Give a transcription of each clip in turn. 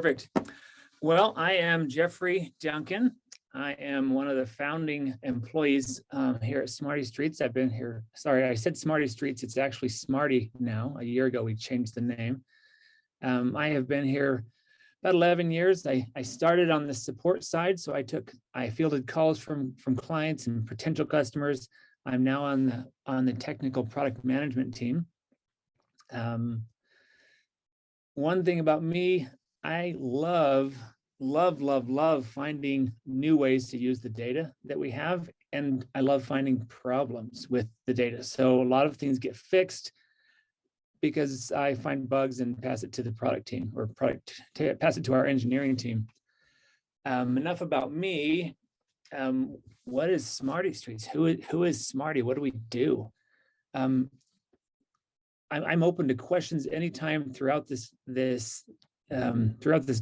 Perfect. Well, I am Jeffrey Duncan. I am one of the founding employees here at Smarty Streets. I've been here, sorry, I said Smarty Streets. It's actually Smarty now. A year ago, we changed the name. I have been here about 11 years. I started on the support side. So I fielded calls from clients and potential customers. I'm now on the technical product management team. One thing about me, I love finding new ways to use the data that we have. And I love finding problems with the data. So a lot of things get fixed because I find bugs and pass it to the product team or pass it to our engineering team. Enough about me. What is Smarty Streets? Who is Smarty? What do we do? I'm open to questions anytime throughout this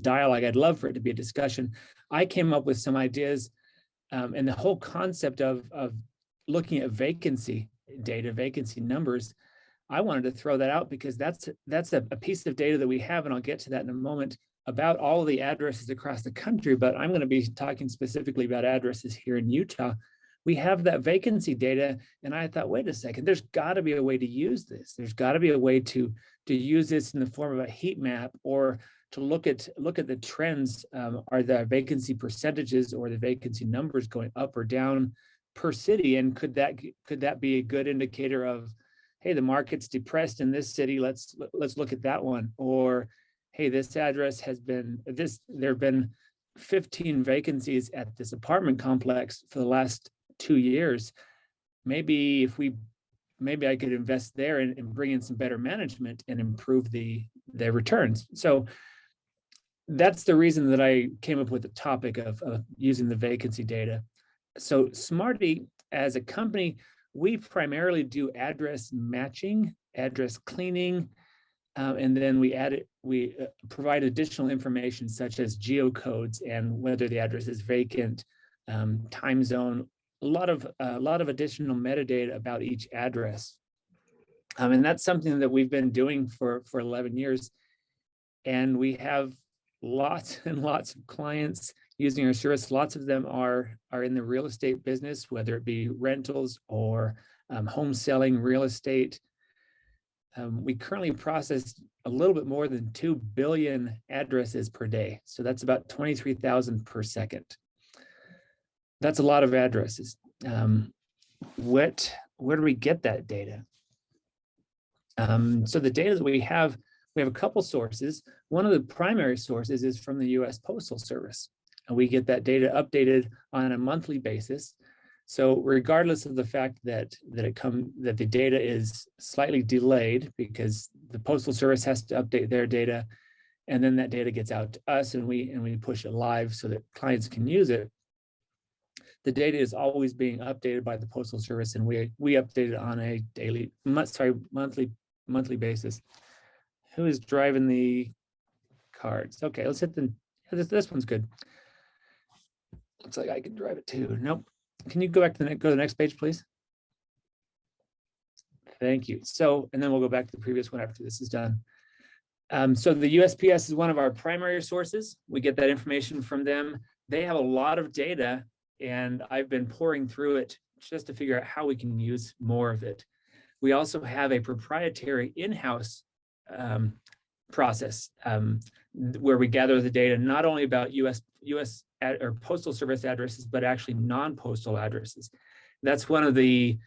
dialogue. I'd love for it to be a discussion. I came up with some ideas, and the whole concept of looking at vacancy data, vacancy numbers. I wanted to throw that out because that's a piece of data that we have, and I'll get to that in a moment, about all of the addresses across the country. But I'm going to be talking specifically about addresses here in Utah. We have that vacancy data, and I thought, wait a second, there's got to be a way to use this. There's got to be a way to use this in the form of a heat map, or to look at the trends. Are the vacancy percentages or the vacancy numbers going up or down per city? And could that be a good indicator of, hey, the market's depressed in this city, let's look at that one. Or, hey, this address has been there have been 15 vacancies at this apartment complex for the last 2 years. Maybe I could invest there and bring in some better management and improve the returns. So that's the reason that I came up with the topic of using the vacancy data. So Smarty, as a company, we primarily do address matching, address cleaning, and then we provide additional information such as geocodes and whether the address is vacant, time zone, a lot of additional metadata about each address. And that's something that we've been doing for 11 years. And we have lots and lots of clients using our service. Lots of them are in the real estate business, whether it be rentals or home selling, real estate. We currently process a little bit more than 2 billion addresses per day. So that's about 23,000 per second. That's a lot of addresses. Where do we get that data? So the data that we have a couple sources. One of the primary sources is from the U.S. Postal Service. And we get that data updated on a monthly basis. So regardless of the fact that the data is slightly delayed because the Postal Service has to update their data, and then that data gets out to us and we push it live so that clients can use it. The data is always being updated by the Postal Service, and we update it on a monthly basis. Who is driving the cards? Okay, let's hit this one's good. Looks like I can drive it too. Nope. Can you go back to go to the next page, please? Thank you. So, and then we'll go back to the previous one after this is done. So the USPS is one of our primary sources. We get that information from them. They have a lot of data, and I've been pouring through it just to figure out how we can use more of it. We also have a proprietary in-house process where we gather the data not only about US or Postal Service addresses, but actually non-postal addresses. That's one of the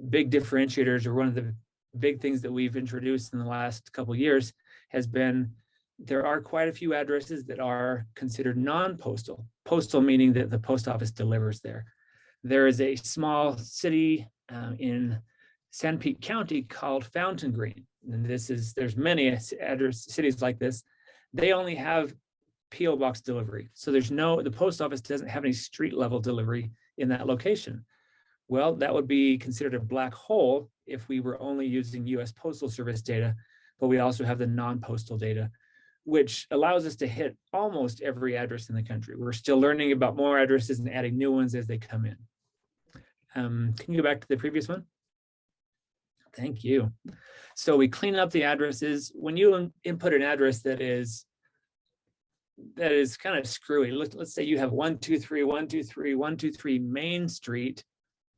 big differentiators, or one of the big things that we've introduced in the last couple of years has been there are quite a few addresses that are considered non-postal. Postal meaning that the post office delivers there. There is a small city in San Pete County called Fountain Green. And there's many cities like this. They only have PO box delivery. So the post office doesn't have any street level delivery in that location. Well, that would be considered a black hole if we were only using US Postal Service data, but we also have the non-postal data, which allows us to hit almost every address in the country. We're still learning about more addresses and adding new ones as they come in. Can you go back to the previous one? Thank you. So we clean up the addresses. When you input an address that is that is kind of screwy. Let's say you have 123, 123, 123 Main Street,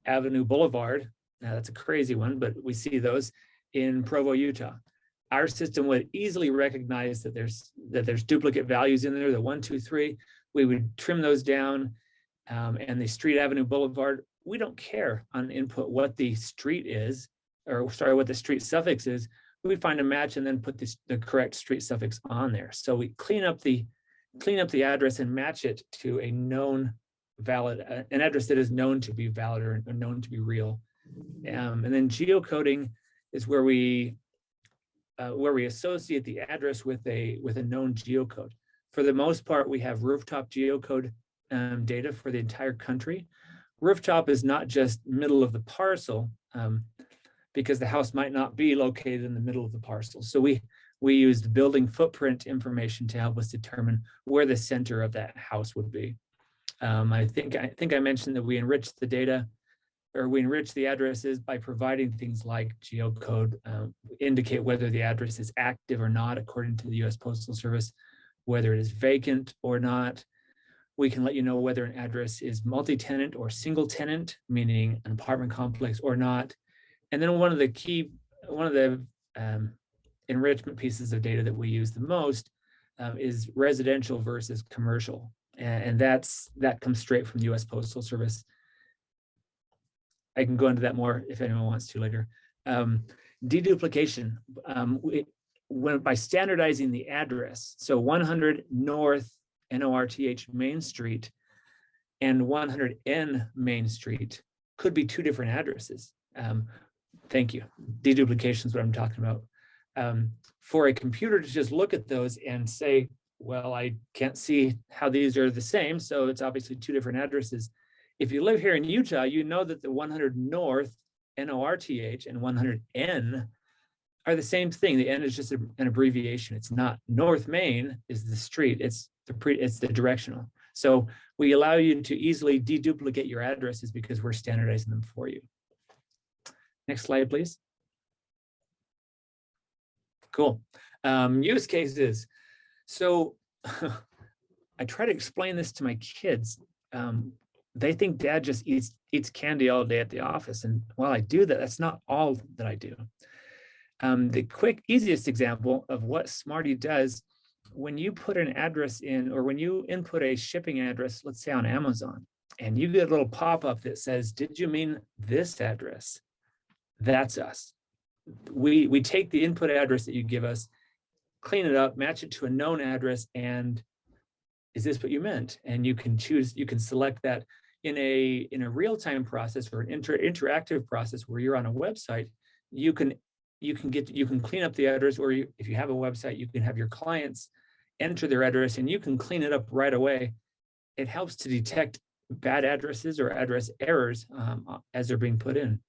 Avenue Boulevard. Now that's a crazy one, but we see those in Provo, Utah. Our system would easily recognize that there's duplicate values in there, the 123. We would trim those down, and the Street Avenue Boulevard, we don't care on input what the street is, or sorry, what the street suffix is. We find a match and then put the correct street suffix on there. So we clean up the address and match it to a known valid, an address that is known to be valid or known to be real. And then geocoding is where we associate the address with a known geocode. For the most part, we have rooftop geocode data for the entire country. Rooftop is not just middle of the parcel, because the house might not be located in the middle of the parcel. So we use the building footprint information to help us determine where the center of that house would be. I think I mentioned that we enrich the data, or we enrich the addresses by providing things like geocode, indicate whether the address is active or not according to the U.S. Postal Service, whether it is vacant or not. We can let you know whether an address is multi-tenant or single tenant, meaning an apartment complex or not. And then one of the enrichment pieces of data that we use the most is residential versus commercial. And that comes straight from the U.S. Postal Service. I can go into that more if anyone wants to later. Deduplication, by standardizing the address, so 100 North NORTH Main Street and 100 N Main Street could be two different addresses. Thank you. Deduplication is what I'm talking about. For a computer to just look at those and say, well, I can't see how these are the same, so it's obviously two different addresses. If you live here in Utah, you know that the 100 North NORTH and 100 N are the same thing. The N is just an abbreviation. It's not. North Main is the street. It's the directional. So we allow you to easily deduplicate your addresses because we're standardizing them for you. Next slide, please. Cool. Use cases. So I try to explain this to my kids. They think dad just eats candy all day at the office. And while I do that, that's not all that I do. The quick, easiest example of what Smarty does, when you put an address in, or when you input a shipping address, let's say on Amazon, and you get a little pop-up that says, did you mean this address? That's us. We take the input address that you give us, clean it up, match it to a known address, and is this what you meant? And you can choose, you can select that in a real-time process or an interactive process where you're on a website. You can clean up the address, or if you have a website, you can have your clients enter their address and you can clean it up right away. It helps to detect bad addresses or address errors as they're being put in.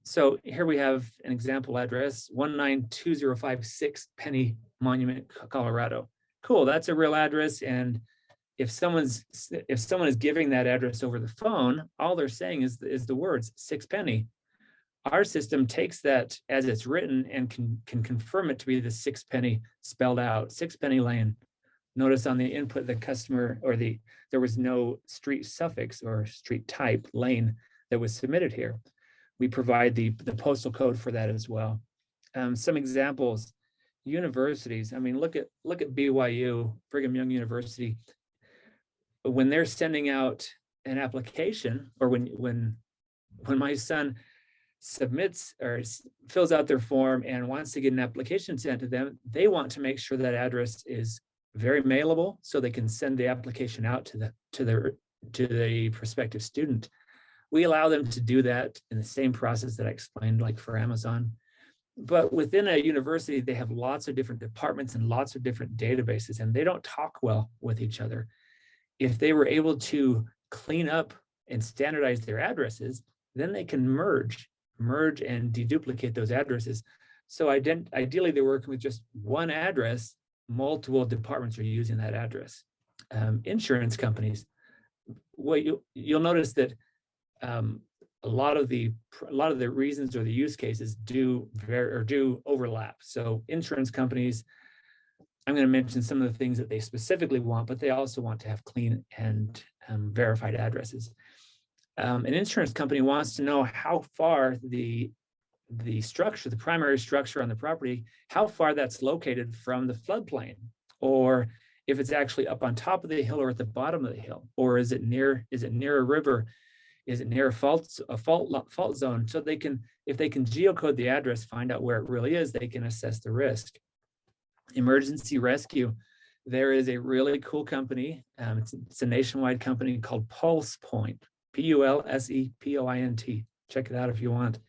So here we have an example address, 19205 Penny Monument, Colorado. Cool, that's a real address. And if someone is giving that address over the phone, all they're saying is the words 6 Penny. Our system takes that as it's written and can confirm it to be the 6 Penny spelled out, 6 Penny Lane. Notice on the input, the customer there was no street suffix or street type lane that was submitted here. We provide the postal code for that as well. Some examples, universities. I mean, look at BYU, Brigham Young University. When they're sending out an application, or when my son submits or fills out their form and wants to get an application sent to them, they want to make sure that address is very mailable so they can send the application out to the prospective student. We allow them to do that in the same process that I explained, like for Amazon. But within a university, they have lots of different departments and lots of different databases, and they don't talk well with each other. If they were able to clean up and standardize their addresses, then they can merge and deduplicate those addresses. So ideally, they're working with just one address. Multiple departments are using that address. Insurance companies, well, you'll notice that a lot of the reasons or the use cases do overlap. So insurance companies, I'm going to mention some of the things that they specifically want, but they also want to have clean and verified addresses. An insurance company wants to know how far the structure, the primary structure on the property, how far that's located from the floodplain, or if it's actually up on top of the hill or at the bottom of the hill, or is it near a river? Is it near a fault zone? So they can, if they can geocode the address, find out where it really is, they can assess the risk. Emergency rescue. There is a really cool company. It's a nationwide company called Pulse Point, PULSEPOINT. Check it out if you want.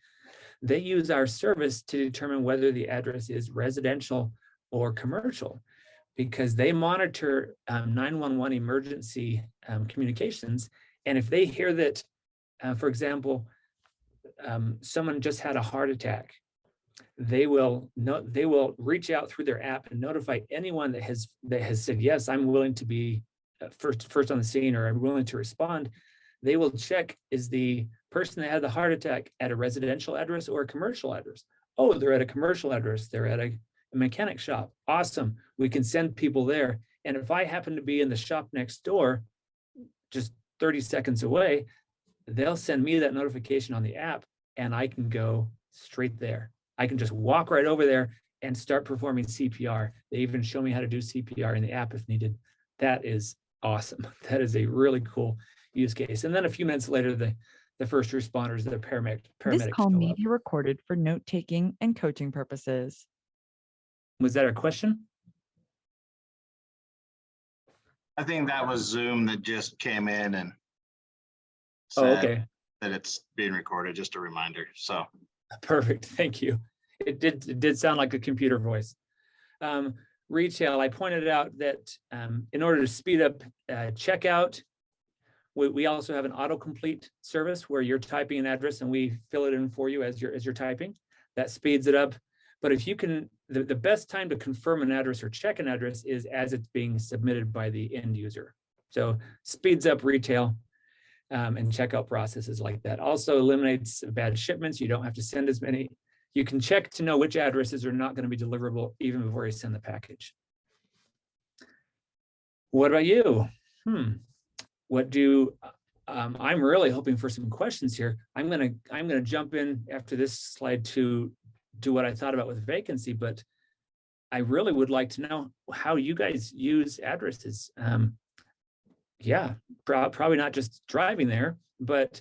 They use our service to determine whether the address is residential or commercial, because they monitor 911 emergency communications. And if they hear that, for example, someone just had a heart attack, they will reach out through their app and notify anyone that has said, yes, I'm willing to be first on the scene, or I'm willing to respond. They will check, is the person that had the heart attack at a residential address or a commercial address? Oh, they're at a commercial address. They're at a mechanic shop. Awesome. We can send people there. And if I happen to be in the shop next door, just 30 seconds away, they'll send me that notification on the app, and I can go straight there. I can just walk right over there and start performing CPR. They even show me how to do CPR in the app if needed. That is awesome. That is a really cool use case. And then a few minutes later, the first responders, the paramedics. This call may be recorded for note-taking and coaching purposes. Was that a question? I think that was Zoom that just came in and said okay, that it's being recorded. Just a reminder. So perfect. Thank you. It did sound like a computer voice. Retail, I pointed out that in order to speed up checkout, we also have an autocomplete service where you're typing an address and we fill it in for you as you're typing. That speeds it up. But if you can, the best time to confirm an address or check an address is as it's being submitted by the end user. So speeds up retail and checkout processes like that. Also eliminates bad shipments. You don't have to send as many. You can check to know which addresses are not going to be deliverable even before you send the package. What about you? What do I'm really hoping for some questions here. I'm gonna jump in after this slide to do what I thought about with vacancy, but I really would like to know how you guys use addresses. Yeah, probably not just driving there, but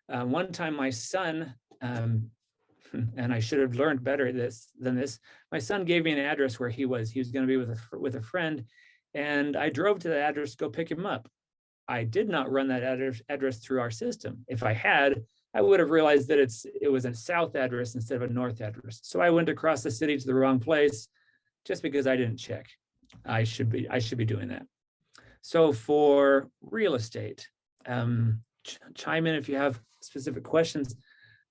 one time my son, and I should have learned better than this. My son gave me an address where he was going to be with a friend, and I drove to the address to go pick him up. I did not run that address through our system. If I had, I would have realized that it was a south address instead of a north address. So I went across the city to the wrong place just because I didn't check. I should be doing that. So for real estate, chime in if you have specific questions,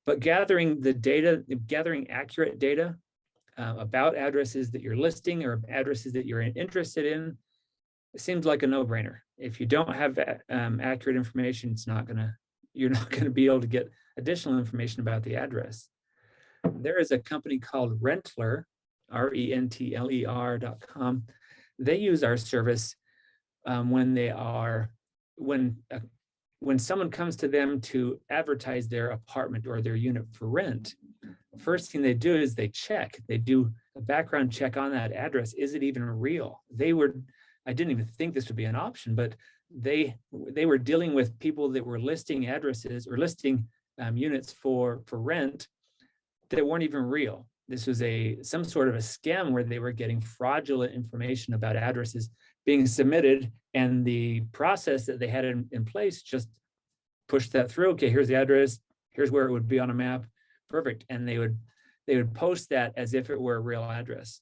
but gathering the data, gathering accurate data about addresses that you're listing or addresses that you're interested in, it seems like a no-brainer. If you don't have accurate information, you're not gonna be able to get additional information about the address. There is a company called Rentler, RENTLER.com. They use our service when someone comes to them to advertise their apartment or their unit for rent. First thing they do is they do a background check on that address. Is it even real? I didn't even think this would be an option, but they were dealing with people that were listing addresses or listing units for rent that weren't even real. This was some sort of a scam where they were getting fraudulent information about addresses being submitted, and the process that they had in place just pushed that through. Okay, here's the address. Here's where it would be on a map. Perfect. And they would post that as if it were a real address.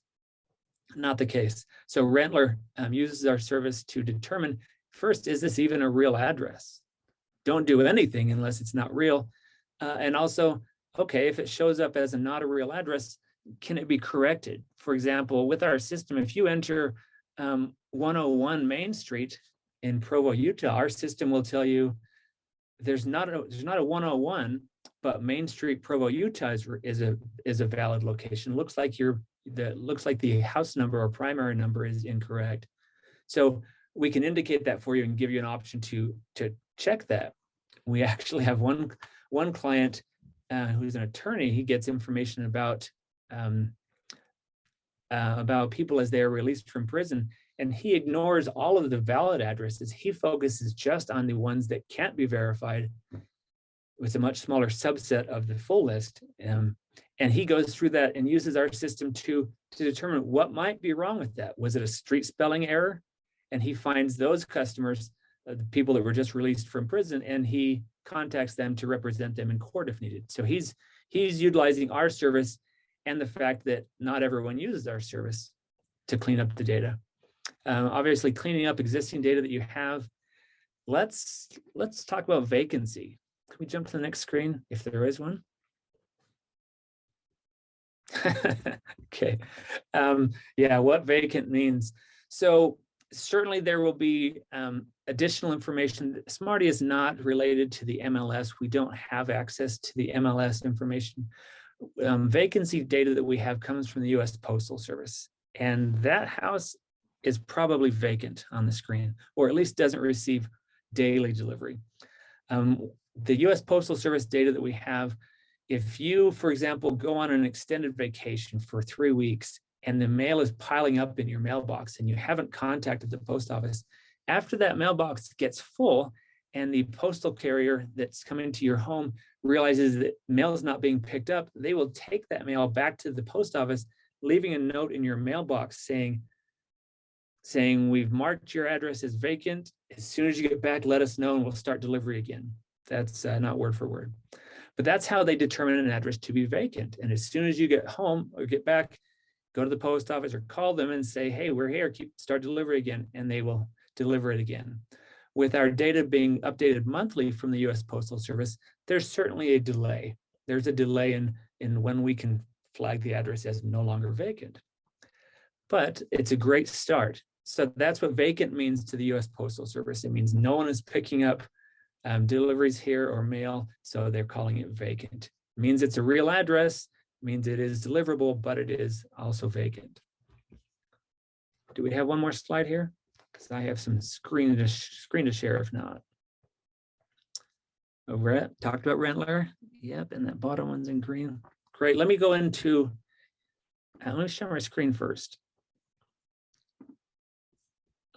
Not the case. So Rentler uses our service to determine, first, is this even a real address? Don't do anything unless it's not real. And also, okay, if it shows up as not a real address, can it be corrected? For example, with our system, if you enter 101 Main Street in Provo, Utah, our system will tell you there's not a 101, but Main Street, Provo, Utah is a valid location. Looks like you're that looks like the house number or primary number is incorrect. So we can indicate that for you and give you an option to check that. We actually have one client who's an attorney. He gets information about people as they are released from prison, and he ignores all of the valid addresses. He focuses just on the ones that can't be verified with a much smaller subset of the full list. And he goes through that and uses our system to determine what might be wrong with that. Was it a street spelling error? And he finds those customers, the people that were just released from prison, and he contacts them to represent them in court if needed. So he's utilizing our service and the fact that not everyone uses our service to clean up the data. Obviously, cleaning up existing data that you have. Let's talk about vacancy. Can we jump to the next screen if there is one? Okay. Yeah, what vacant means. So certainly there will be additional information. Smarty is not related to the MLS. We don't have access to the MLS information. Vacancy data that we have comes from the US Postal Service, and that house is probably vacant on the screen, or at least doesn't receive daily delivery. The US Postal Service data that we have, if you, for example, go on an extended vacation for 3 weeks and the mail is piling up in your mailbox and you haven't contacted the post office, after that mailbox gets full and the postal carrier that's coming to your home realizes that mail is not being picked up, they will take that mail back to the post office, leaving a note in your mailbox saying, we've marked your address as vacant. As soon as you get back, let us know and we'll start delivery again. That's not word for word, but that's how they determine an address to be vacant. And as soon as you get home or get back, go to the post office or call them and say, hey, we're here, start delivery again, and they will deliver it again. With our data being updated monthly from the US Postal Service, there's certainly a delay. There's a delay in when we can flag the address as no longer vacant. But it's a great start. So that's what vacant means to the US Postal Service. It means no one is picking up deliveries here or mail, so they're calling it vacant. It means it's a real address, means it is deliverable, but it is also vacant. Do we have one more slide here? Because I have some screen to share if not. Oh, talked about Rentler. Yep, and that bottom one's in green. Great, let me go into, let me share my screen first.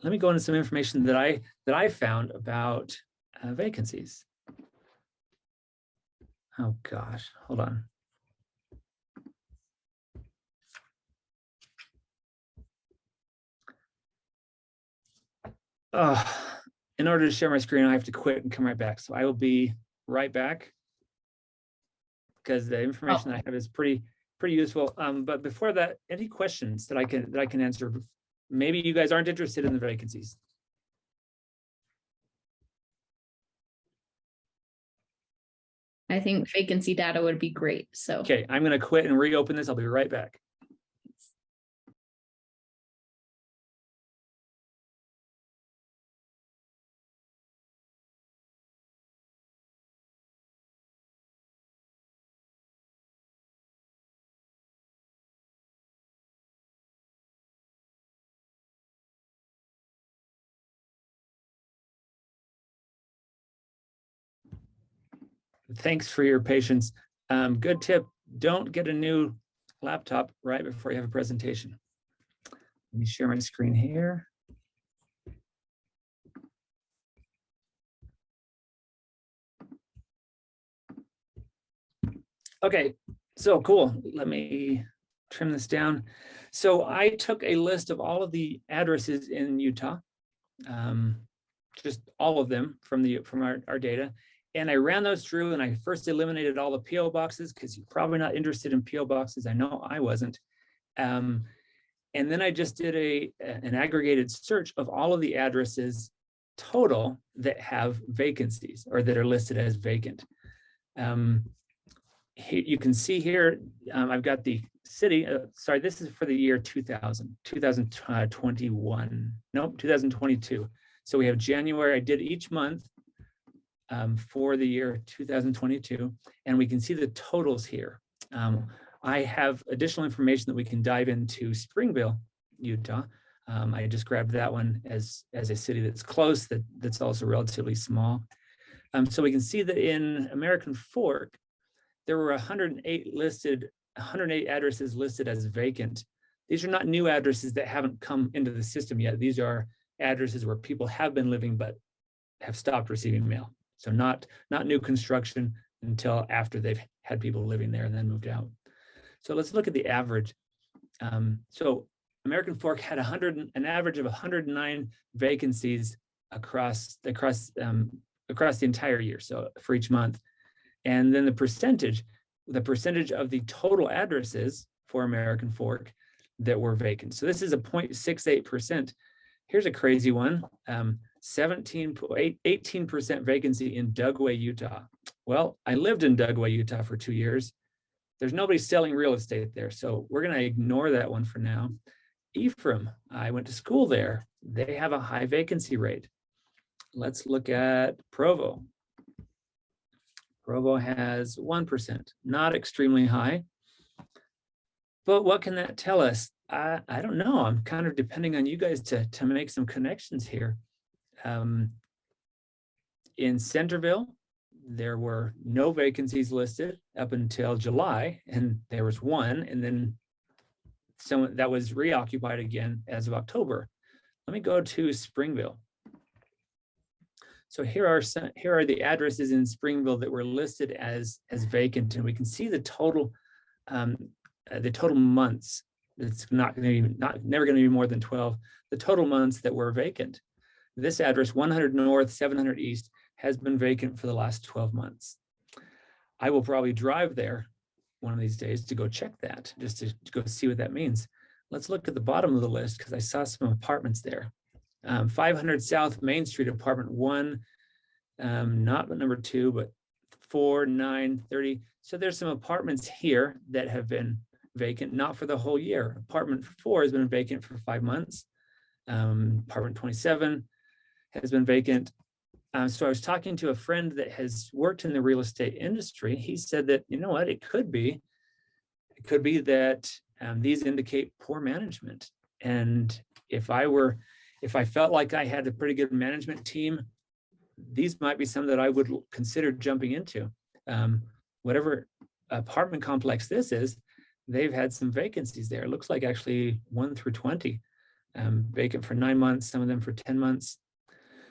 Let me go into some information that I found about vacancies. Oh gosh, hold on. In order to share my screen, I have to quit and come right back. So I will be right back because the information I have is pretty useful. But before that, any questions that I can answer? Maybe you guys aren't interested in the vacancies. I think vacancy data would be great. So okay, I'm going to quit and reopen this. I'll be right back. Thanks for your patience. Good tip, don't get a new laptop right before you have a presentation. Let me share my screen here. Okay, so cool. Let me trim this down. So I took a list of all of the addresses in Utah, just all of them from our data. And I ran those through and I first eliminated all the PO boxes because you're probably not interested in PO boxes. I know I wasn't. And then I just did an aggregated search of all of the addresses total that have vacancies or that are listed as vacant. Here, you can see here, I've got the city, sorry, this is for the year 2021, nope, 2022. So we have January, I did each month for the year 2022, and we can see the totals here. I have additional information that we can dive into Springville, Utah. I just grabbed that one as a city that's close, that's also relatively small. So we can see that in American Fork, there were 108 addresses listed as vacant. These are not new addresses that haven't come into the system yet. These are addresses where people have been living but have stopped receiving mail. So not new construction until after they've had people living there and then moved out. So let's look at the average. So American Fork had an average of 109 vacancies across the entire year, so for each month. And then the percentage of the total addresses for American Fork that were vacant. So this is a 0.68%. Here's a crazy one, 18% vacancy in Dugway, Utah. Well, I lived in Dugway, Utah for 2 years. There's nobody selling real estate there, so we're gonna ignore that one for now. Ephraim, I went to school there. They have a high vacancy rate. Let's look at Provo. Provo has 1%, not extremely high. But what can that tell us? I don't know. I'm kind of depending on you guys to make some connections here. In Centerville, there were no vacancies listed up until July, and there was one, and then someone that was reoccupied again as of October. Let me go to Springville. So here are the addresses in Springville that were listed as vacant, and we can see the total months. It's never going to be more than 12. The total months that were vacant. This address, 100 North, 700 East, has been vacant for the last 12 months. I will probably drive there one of these days to go check that, just to go see what that means. Let's look at the bottom of the list because I saw some apartments there. 500 South Main Street, apartment 1, not number 2, but 4, 9, 30. So there's some apartments here that have been vacant, not for the whole year. Apartment 4 has been vacant for 5 months. Apartment 27 has been vacant. So I was talking to a friend that has worked in the real estate industry. He said that, you know what, it could be that these indicate poor management. And if I felt like I had a pretty good management team, these might be some that I would consider jumping into. Whatever apartment complex this is, they've had some vacancies there. It looks like actually 1 through 20, vacant for 9 months, some of them for 10 months.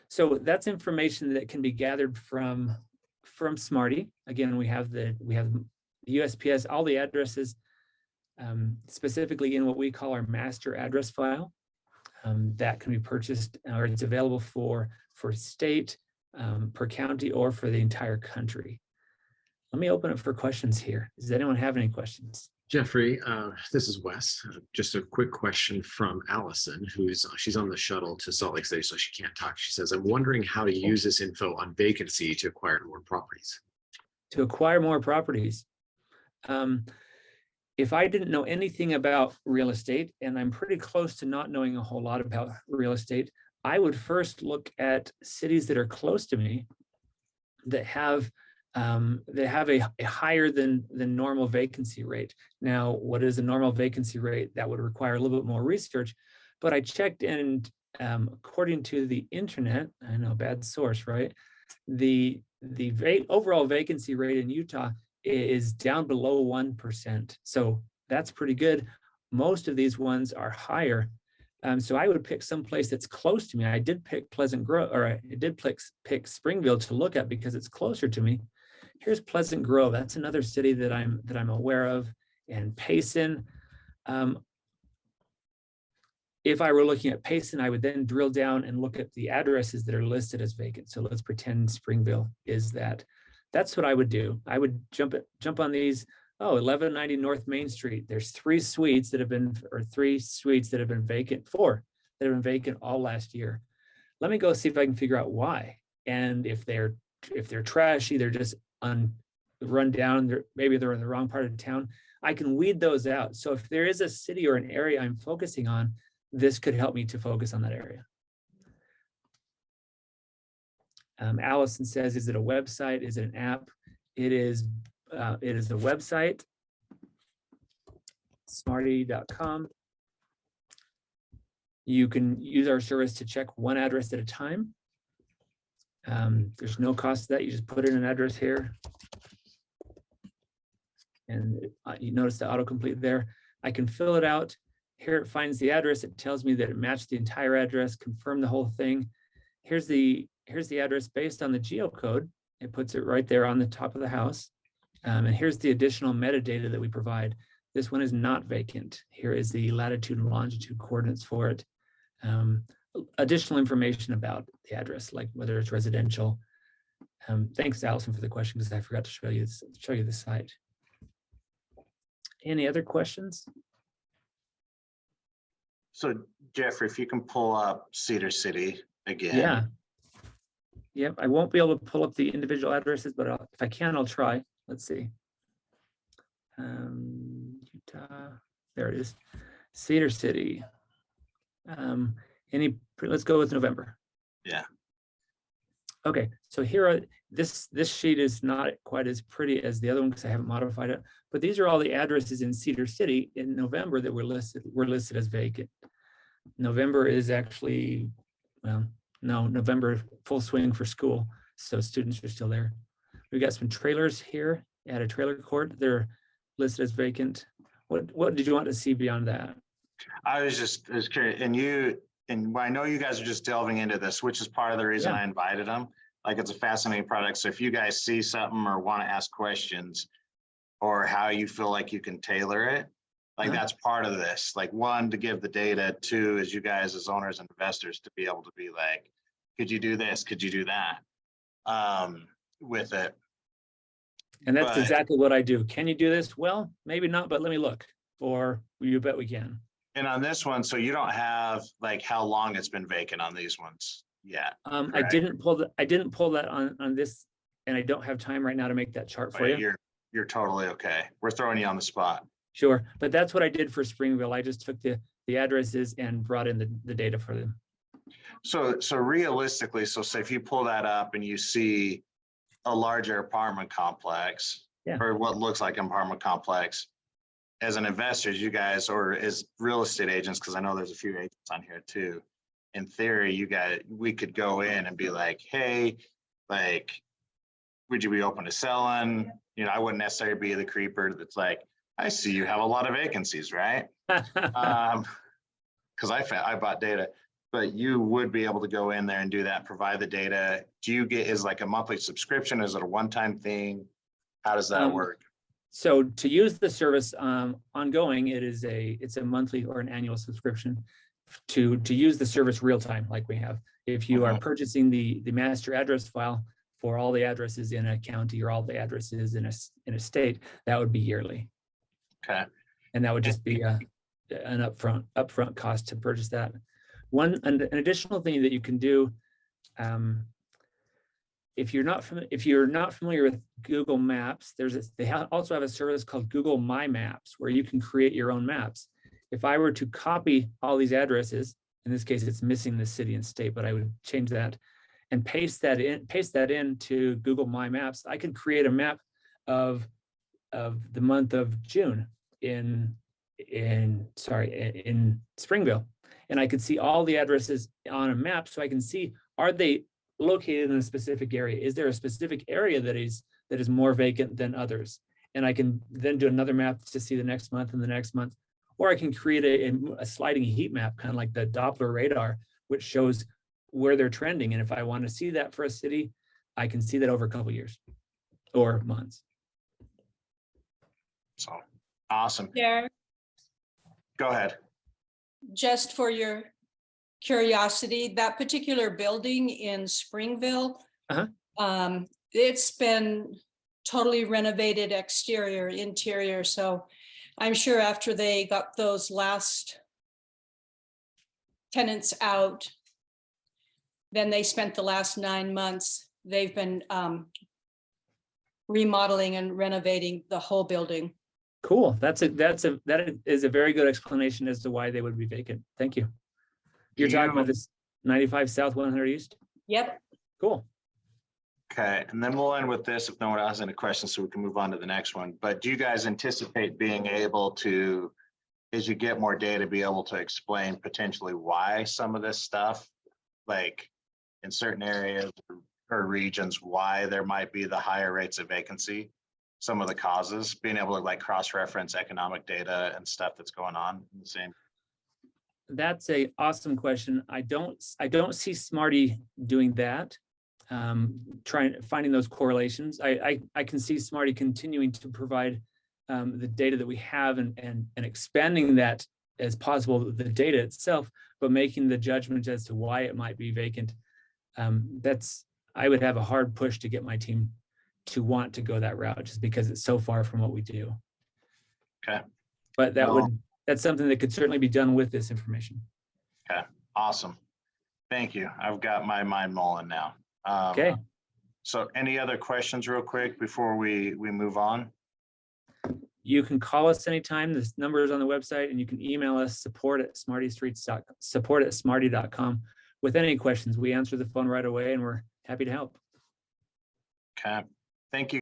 So that's information that can be gathered from Smarty. Again, we have the USPS, all the addresses, specifically in what we call our master address file. That can be purchased, or it's available for state, per county, or for the entire country. Let me open it for questions here. Does anyone have any questions? Jeffrey, this is Wes. Just a quick question from Allison, she's on the shuttle to Salt Lake City, so she can't talk. She says, I'm wondering how to use this info on vacancy to acquire more properties. To acquire more properties. If I didn't know anything about real estate, and I'm pretty close to not knowing a whole lot about real estate, I would first look at cities that are close to me that have a higher than normal vacancy rate. Now, what is a normal vacancy rate? That would require a little bit more research, but I checked, and according to the internet, I know, bad source, right? The overall vacancy rate in Utah is down below 1%. So that's pretty good. Most of these ones are higher. So I would pick some place that's close to me. I did pick Pleasant Grove, or I did pick Springville to look at because it's closer to me. Here's Pleasant Grove. That's another city that I'm aware of, and Payson. If I were looking at Payson, I would then drill down and look at the addresses that are listed as vacant. So let's pretend Springville is that. That's what I would do. I would jump on these. Oh, 1190 North Main Street. There's 3 suites that have been vacant, 4 that have been vacant all last year. Let me go see if I can figure out why. And if they're trashy, they're just run down, maybe they're in the wrong part of town, I can weed those out. So if there is a city or an area I'm focusing on, this could help me to focus on that area. Allison says, is it a website? Is it an app? It is a website. smarty.com. You can use our service to check one address at a time. There's no cost to that. You just put in an address here. And you notice the autocomplete there. I can fill it out. Here it finds the address. It tells me that it matched the entire address, confirm the whole thing. Here's the address based on the geocode. It puts it right there on the top of the house. And here's the additional metadata that we provide. This one is not vacant. Here is the latitude and longitude coordinates for it. Additional information about the address, like whether it's residential. Thanks, Allison, for the question, because I forgot to show you the site. Any other questions? So Jeffrey, if you can pull up Cedar City again. Yeah. Yep, I won't be able to pull up the individual addresses, but if I can, I'll try. Let's see. Utah, there it is. Cedar City. Let's go with November. Yeah. Okay, so here this sheet is not quite as pretty as the other one because I haven't modified it, but these are all the addresses in Cedar City in November that were listed as vacant. November is actually, well, no, November full swing for school, so students are still there. We got some trailers here at a trailer court. They're listed as vacant. What did you want to see beyond that? I was curious, and I know you guys are just delving into this, which is part of the reason I invited them. Like, it's a fascinating product. So if you guys see something or want to ask questions or how you feel like you can tailor it, like that's part of this. Like, one, to give the data, two, is you guys as owners and investors to be able to be like, could you do this? Could you do that with it? And that's exactly what I do. Can you do this? Well, maybe not, but let me look. Or you bet we can. And on this one, so you don't have like how long it's been vacant on these ones yet. I didn't pull that on this, and I don't have time right now to make that chart for you. You're totally okay. We're throwing you on the spot. Sure, but that's what I did for Springville. I just took the addresses and brought in the data for them. So realistically, so say if you pull that up and you see a larger apartment complex, or what looks like an apartment complex, as an investor, you guys, or as real estate agents, because I know there's a few agents on here too. In theory, we could go in and be like, hey, like, would you be open to selling? You know, I wouldn't necessarily be the creeper that's like, I see you have a lot of vacancies, right? Because I bought data, but you would be able to go in there and do that, provide the data. Do you get, is like a monthly subscription? Is it a one-time thing? How does that work? So to use the service ongoing, it's a monthly or an annual subscription to use the service real time like we have. If you are purchasing the master address file for all the addresses in a county or all the addresses in a state, that would be yearly. Okay. And that would just be an upfront cost to purchase that. An additional thing that you can do, if you're not familiar with Google Maps, they also have a service called Google My Maps where you can create your own maps. If I were to copy all these addresses, in this case it's missing the city and state, but I would change that and paste that into Google My Maps, I could create a map of the month of June in Springville, and I could see all the addresses on a map, so I can see, are they located in a specific area? Is there a specific area that is more vacant than others? And I can then do another map to see the next month and the next month, or I can create a sliding heat map, kind of like the Doppler radar, which shows where they're trending. And if I want to see that for a city, I can see that over a couple of years or months. So awesome. Yeah. Go ahead. Just for your curiosity, that particular building in Springville, it's been totally renovated, exterior, interior. So I'm sure after they got those last tenants out, then they spent the last 9 months, they've been remodeling and renovating the whole building. Cool. That is a very good explanation as to why they would be vacant. Thank you. You're talking about this 95 South 100 East? Yep. Cool. Okay, and then we'll end with this if no one else has any questions, so we can move on to the next one. But do you guys anticipate being able to as you get more data, be able to explain potentially why some of this stuff, like in certain areas or regions, why there might be the higher rates of vacancy, some of the causes, being able to like cross-reference economic data and stuff that's going on in the same. That's a awesome question. I don't see Smarty doing that. Finding those correlations. I can see Smarty continuing to provide the data that we have and expanding that as possible, the data itself, but making the judgment as to why it might be vacant. I would have a hard push to get my team to want to go that route, just because it's so far from what we do. Okay. But that's something that could certainly be done with this information. Okay, awesome. Thank you. I've got my mind mulling now. Okay. So any other questions real quick before we move on? You can call us anytime. This number is on the website, and you can email us support@smarty.com with any questions. We answer the phone right away, and we're happy to help. Okay, thank you.